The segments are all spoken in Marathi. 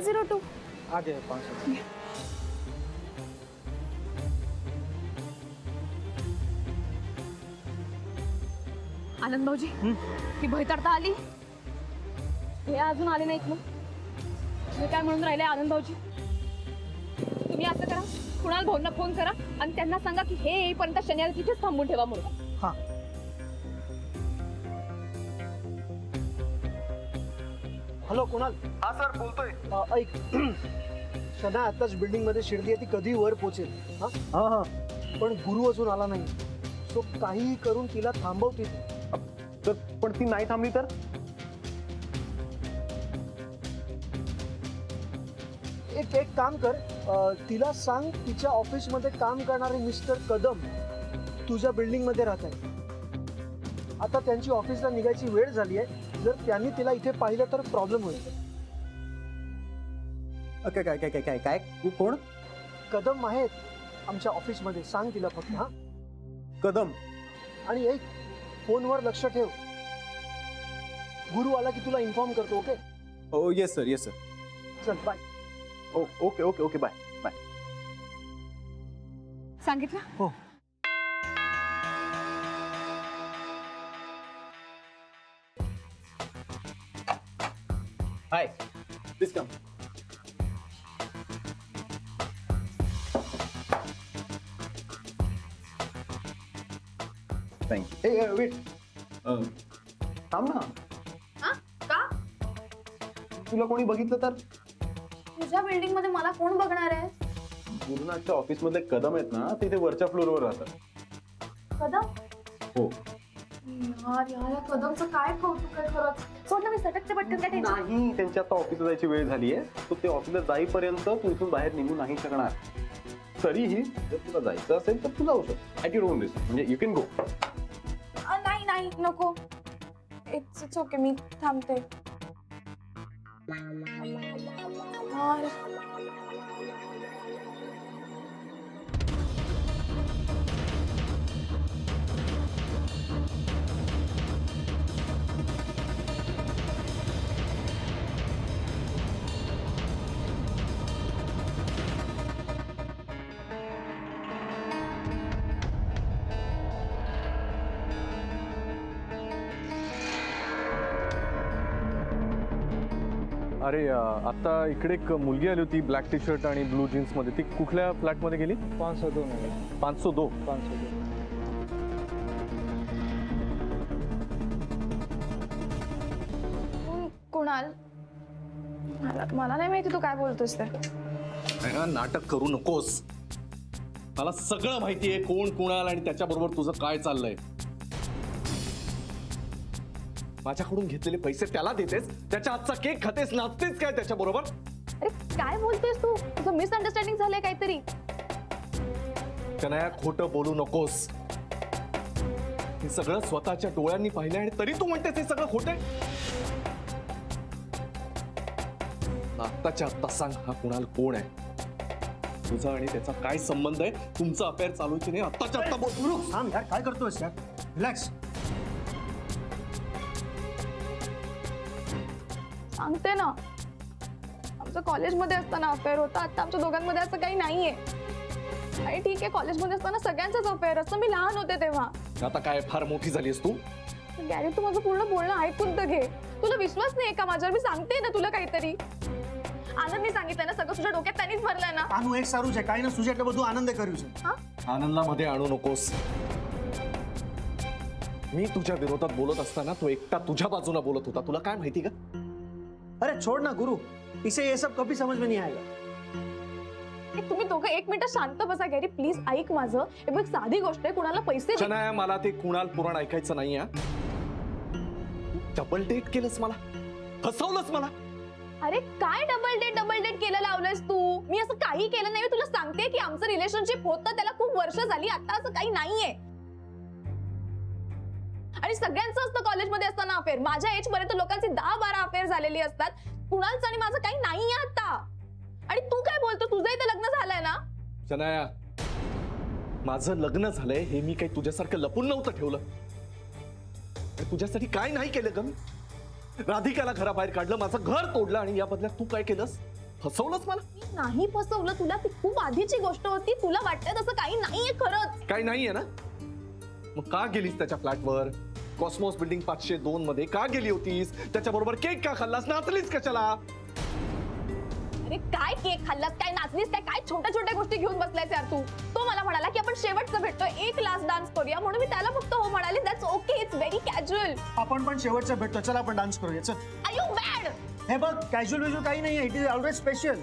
502 आगे 500। आनंद भाऊजी ही भयतडता आली, हे अजून आले नाहीत मग मी काय म्हणून राहिले आनंद भाऊजी, तुम्ही असं करा, कुणाल भाऊंना फोन करा आणि त्यांना सांगा की हे येईपर्यंत शनिवारी तिथेच थांबून ठेवा म्हणून. हाँ हॅलो कुणाल. हा सर बोलतोय. ऐक शना आताच बिल्डिंग मध्ये शिरली आहे, ती कधी वर पोहोचेल. हा हा हा पण गुरु अजून आला नाही, सो काहीही करून तिला थांबवते. तर पण ती नाही थांबली तर एक काम कर, तिला सांग तिच्या ऑफिस मध्ये काम करणारे मिस्टर कदम तुझ्या बिल्डिंग मध्ये राहत आहे. आता त्यांची ऑफिसला निघायची वेळ झाली आहे, जर त्यांनी तिला इथे पाहिलं तर प्रॉब्लेम होईल. काय काय काय काय काय काय तू कोण? कदम आहेत आमच्या ऑफिस मध्ये, सांग तिला फक्त. हा कदम. आणि एक फोनवर लक्ष ठेव, गुरु आला की तुला इन्फॉर्म करतो. Okay oh yes sir yes sir. चल bye. Okay okay okay bye bye. सांगितलं हो. Hi please come. थँक्यू. ए वेट थांब ना. हा का तुला कोणी बघितलं तर? तुझ्या बिल्डिंग मध्ये मला कोण बघणार आहे? गुरुनाथच्या ऑफिस मधले कदम आहेत ना, तिथे वरच्या फ्लोअरवर राहतात. कदम? हो. यार यार, या कदमचं काय कौतुक आहे खरंच. सोड ना, मी सटकते पटकन. काय टेन्शन नाही, त्यांची आता ऑफिसला जायची वेळ झाली आहे, तो ते ऑफिसला जाईपर्यंत तू इथून बाहेर निघू नाही शकणार. तरीही जर तुला जायचं असेल तर तू जाऊ शकतो ॲट युअर ओन रिस्क, म्हणजे यू कॅन गो. नाही नाही नको, इट्स ओके, मी थांबते. यार. अरे आता इकडे एक मुलगी आली होती ब्लॅक टी शर्ट आणि ब्लू जीन्स मध्ये, ती कुठल्या फ्लॅट मध्ये गेली? 502. 502. 502. कुणाल, मला नाही माहिती तू काय बोलतोस ते. नाटक करू नकोस, मला सगळं माहितीये कोण कुणाल आणि त्याच्याबरोबर तुझं काय चाललंय. माझ्याकडून घेतलेले पैसे त्याला देतेस, त्याच्या हातचा केक खातेस, नाचतेस काय त्याच्या बरोबर? अरे काय बोलतोयस तू? तुझं मिसअंडरस्टँडिंग झालंय काहीतरी. त्यांना खोटं बोलू नकोस. हे सगळं स्वतःच्या डोळ्यांनी पाहिलं आणि तरी तू म्हणतेस हे सगळं खोटं आहे. आत्ताच्या आत्ता सांग, हा कुणाल कोण आहे? तुझा आणि त्याचा काय संबंध आहे? तुमचा अफेअर चालू की नाही? आत्ताच्या आत्ता बोल. थांब यार, काय करतोयस यार? रिलॅक्स. सांगते ना, आमचं कॉलेजमध्ये असताना अफेअर होता. आता आमच्या दोघांमध्ये असं काही नाहीये. आणि ठीक आहे, कॉलेजमध्ये असताना सगळ्यांचंच अफेअर असतं. मी लहान होते तेव्हा. आता काय फार मोठी झालीस तू? गॅरी, तू माझं पूर्ण बोलणं ऐकून तर घे. तुला विश्वास नाही का माझ्यावर? मी सांगते ना तुला काहीतरी. आनंदनी सांगितलं ना, सगळं तुझ्या डोक्यात त्यांनीच भरलंय ना. आनू एक सारूच आहे, काही ना तुझ्या એટલે બધું आनंद કર્યું છે. हा, आनंदामध्ये आणू नकोस. मी तुझ्या विरोधात बोलत असताना तो एकटा तुझ्या बाजूला बोलत होता. तुला काय माहिती का? अरे छोड़ ना गुरु, इसे ये सब कभी समझ में नहीं आएगा. तुम्ही दोघं एक मिनिट शांत बसा. गॅरी प्लीज ऐक माझं. हे बघ, साधी गोष्ट आहे, कुणाला पैसे दे. शनाया, मला ते कुणाल पुराण ऐकायचं नाही. डबल डेट केलंस मला, फसवलंस मला. अरे काय डबल डेट केलं लावलंयस तू? मी असं काही केलं नाही. तुला सांगते की आमचं रिलेशनशिप होतं त्याला खूप वर्ष झाली. आता असं काही नाहीये. आणि सगळ्यांचं असतं कॉलेजमध्ये असताना अफेअर. माझ्या एज पर्यंत लोकांची 10-12 अफेअर झालेली असतात. कुणालचं आणि माझं काही नाहीये आता. आणि तू काय बोलतो? तुझं इथे लग्न झालंय ना? शनाया, माझं लग्न झालंय हे मी काही तुझ्यासारखं लपून नव्हतं ठेवलं. तुझ्यासाठी काय नाही केलं ग मी? राधिकाला घराबाहेर काढलं, माझं घर तोडलं आणि या बदल्यात तू काय केलंस? फसवलंच मला. मी नाही फसवलं तुला, ती खूप आधीची गोष्ट होती. तुला वाटतंय तसं काही नाहीये खरंच. काही नाहीये ना, मग का गेलीस त्याच्या फ्लॅटवर? कॉस्मॉस बिल्डिंग 502 मध्ये का गेली होतीस? त्याच्याबरोबर केक का खाल्लास? नाचलीस कशाला? अरे काय केक खाल्लास, काय नाचलीस, काय छोट्या छोट्या गोष्टी घेऊन बसलायस यार तू. तो मला म्हणाला की आपण शेवटचं भेटतोय, एक लास्ट डान्स करूया, म्हणून मी त्याला फक्त हो म्हणाले. That's okay, it's very casual. आपण पण शेवटचं भेटतो, चला आपण डान्स करूया. चल. Are you bad? हे बघ, कॅज्युअल विज्युअल काही नाहीये, इट इज ऑलवेज स्पेशल.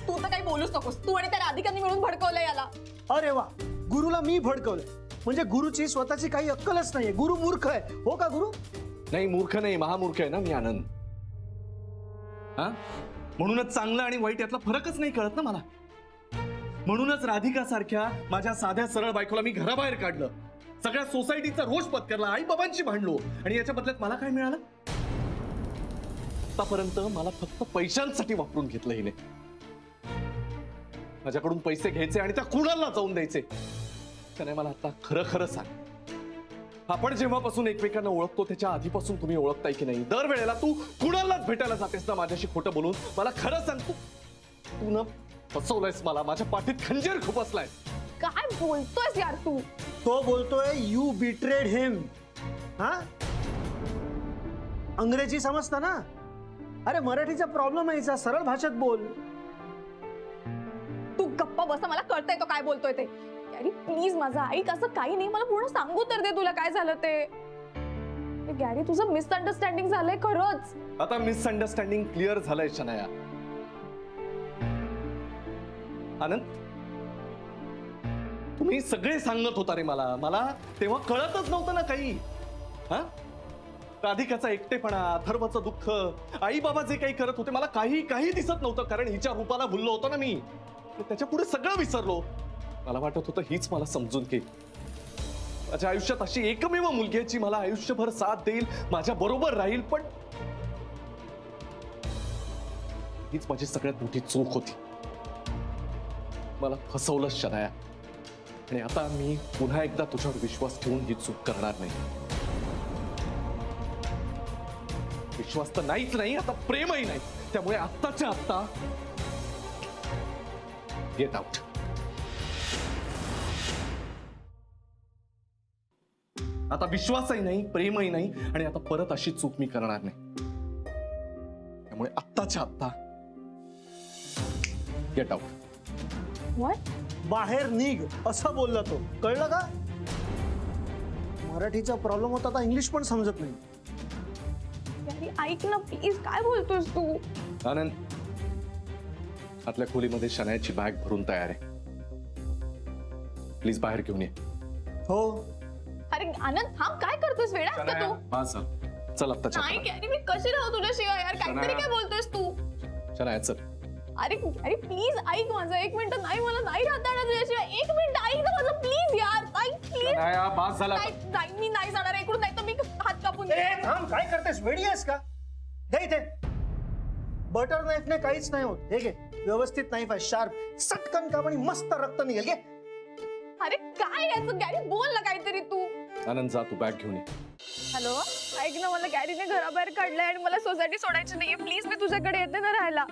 तू तर काही बोलूच नकोस. तू आणि त्या राधिकांनी मिळून भडकवलंय याला. अरे वा, गुरुला मी भडकवलं म्हणजे गुरुची स्वतःची काही अक्कलच नाहीये. गुरु मूर्ख आहे, हो का गुरु? नाही, मूर्ख नाही, महामूर्ख आहे ना मी, आनंद. हा, म्हणूनच चांगलं आणि वाईट यातला फरकच नाही कळत ना मला. म्हणूनच राधिका सारख्या माझ्या साध्या सरळ बायकोला मी घराबाहेर काढलं, सगळ्या सोसायटीचा रोष पत्करला, आई बाबांशी भांडलो, आणि याच्या बदल्यात मला काय मिळालं? आतापर्यंत मला फक्त पैशांसाठी वापरून घेतलं हिने. माझ्याकडून पैसे घ्यायचे आणि त्या कुणाला जाऊन द्यायचे. त्याने मला आता खरं खरं सांग, आपण जेव्हापासून एकमेकांना ओळखतो त्याच्या आधीपासून तुम्ही ओळखताय की नाही? दरवेळेला तू कुणालाच भेटायला जातेस ना माझ्याशी खोटं बोलून? मला खरं सांग, तू न फसवलंयस मला, माझ्या पाठीत खंजीर खुपसलाय. काय बोलतोयस यार तू? तो बोलतोय यू बिट्रेड हिम. हा, अंग्रेजी समजता ना? अरे मराठीचा प्रॉब्लेम आहे हिचा, सरळ भाषेत बोल. तू गप्पा बस, मला कळतंय तो काय बोलतोय ते. अरे प्लीज माझा ऐक, असं काही नाही. मला पूर्ण सांगू तर दे तुला काय झालं ते. गॅरी, तुझं मिसअंडरस्टँडिंग झालंय खरंच. आता मिसअंडरस्टँडिंग क्लिअर झालंय शनाया. आनंद, तुम्ही सगळे सांगत होता रे मला तेव्हा कळतच नव्हतं ना काही. हा, राधिकाचा एकटेपणा, अथर्वचं दुःख, आई बाबा जे काही करत होते मला काही दिसत नव्हतं, कारण हिच्या रूपाला भुललो होतो ना मी. त्याच्या पुढे सगळं विसरलो. मला वाटत होतं हीच मला समजून घेईल, माझ्या आयुष्यात अशी एकमेव मुलगी आहे जी मला आयुष्यभर साथ देईल, माझ्या बरोबर राहील. पण हीच माझी सगळ्यात मोठी चूक होती. मला फसवलं शनाया, आणि आता मी पुन्हा एकदा तुझ्यावर विश्वास ठेवून ही चूक करणार नाही. विश्वास तर नाहीच नाही, आता प्रेमही नाही. त्यामुळे आत्ताच्या आत्ता गेट आउट. आता विश्वासही नाही, प्रेमही नाही, आणि आता परत अशी चूक मी करणार नाही. त्यामुळे आत्ताच्या आत्ता गेट आउट. व्हॉट? बाहेर निघ असं बोलला तो, कळलं का? मराठीचा प्रॉब्लेम होता, आता इंग्लिश पण समजत नाही. गॅरी ऐक ना प्लीज, काय बोलतोयस तू? आनंद, आतल्या खोलीमध्ये शनायाची बॅग भरून तयार आहे, प्लीज बाहेर घेऊन ये. हो. अरे आनंद थांब, काय करतोयस? वेडा असतो तू? बस चल आत्ताच्या नाही गॅरी, मी कशी राहू तुझ्याशिवाय यार? काहीतरी काय बोलतोयस तू? शनाया चल. अरे अरे प्लीज ऐक माझं एक मिनिट. नाही, मला नाही राहता येणार तुझ्याशिवाय. एक मिनिट ऐक ना माझं प्लीज यार, ऐक प्लीज. शनाया बस झाला. नाही मी नाही जाणार इकडून, नाही तर मी हात कापून ए थांब, काय करतेस? वेडी आहेस का? दे इथे. बटर नाईफने काहीच नाही होत. हे घे, व्यवस्थित नाईफ आहे, शार्प, सटकन काम आणि मस्त रक्त निघेल. घे. अरे काय याचं? गॅरी बोल ना काहीतरी तू. आनंद जा, तू बॅग घेऊन ये. हॅलो, ऐक ना, मला गॅरीने घराबाहेर काढलंय आणि मला सोसायटी सोडायची नाहीये. प्लीज मी तुझ्याकडे येते ना राहायला.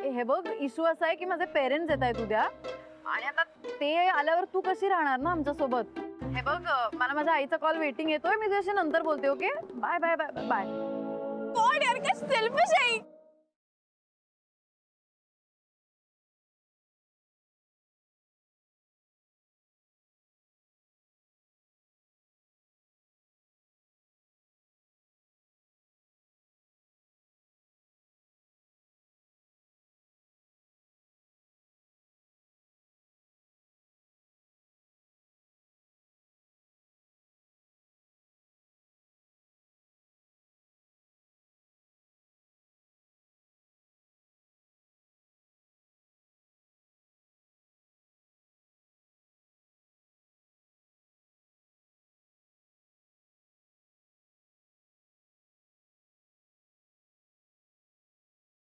हे बघ, इश्यू असा आहे की माझे पेरेंट्स येत आहेत उद्या, आणि आता ते आल्यावर तू कशी राहणार ना आमच्या सोबत? हे बघ, मला माझ्या आईचा कॉल वेटिंग येतोय, मी तुझ्याशी नंतर बोलते. Okay, bye bye bye bye. कोण यार, काय सेल्फिश आहे.